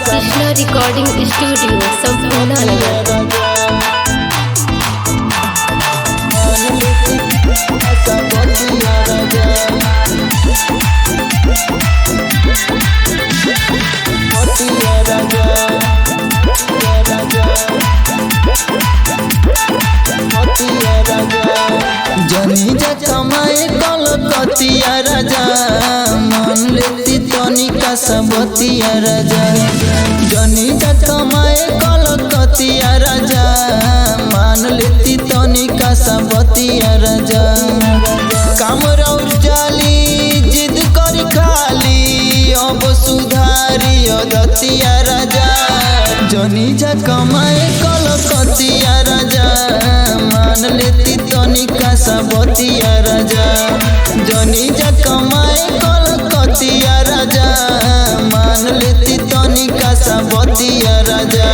Krishna recording studio संपूर्ण नगर। जनी जा कमाए कलकतिया राजा मन लेती तनिका सबतिया राजा। जनी जा कमाए कलकतिया राजा मान लेती तनिका सबतिया राजा। काम रौर जाली जिद करी खाली अब सुधारी अदतिया राजा। जनी जा कमाए कलकतिया राजा मान लेती तनिका सबतिया राजा। जनी जा कमाए कलकतिया राजा मान लेती तनिका सबतिया राजा।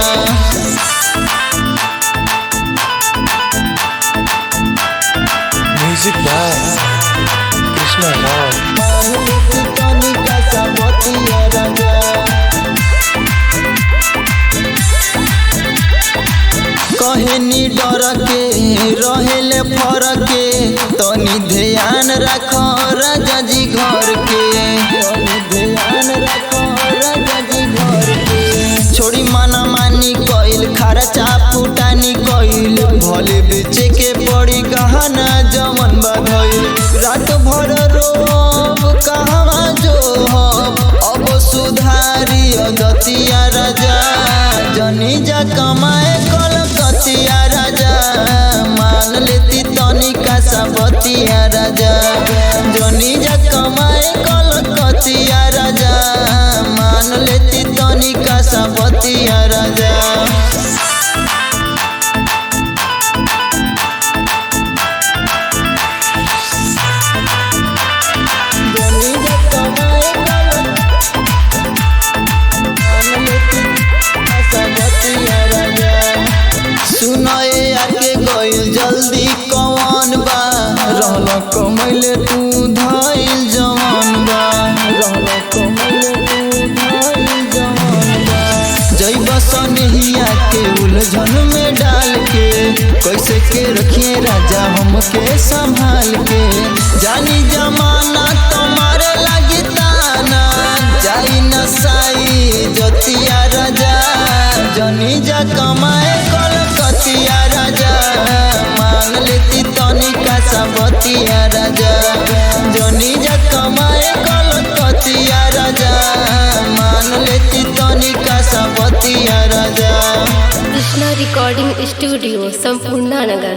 म्यूजिक बाय कृष्णा राव। मान लेती तनिका सबतिया राजा। कहनी डर के रहेले फरक के तनी ध्यान रख राजा जी घर के। तनी ध्यान रख राजा जी घर के। छोड़ी माना मानी कइल खर्चा फुटानी कइल भले बेचे के पड़ी गहना जमन बधइल। रात भर रोब कहवा जो अब सुधारी अदतिया राजा। जनी जा कमाए कलकतिया राजा मान लेती तनिका सबतिया राजा। जनी जा कमाए कलकतिया राजा मान लेती तनिका सबतिया राजा। जनी जा कमाए सबतिया राजा। सुनाए आके गइल जल्दी कौन बा रहल कमैले तू धइल जवान बा। रहल कमैले तू धइल जवान बा। जइब सनहिया के उलझन में डाल के कैसे के रखिए राजा हमके संभाल के। जानी जमाना तुम्हारे लगी ताना जाई नसाई जतिया राजा। जनी जा कमाए कलकतिया राजा मान लेती तनिका सबतिया राजा। जनी जा कमाए कलकतिया राजा मान लेती तनिका सबतिया राजा। कृष्णा रिकॉर्डिंग स्टूडियो संपूर्ण नगर।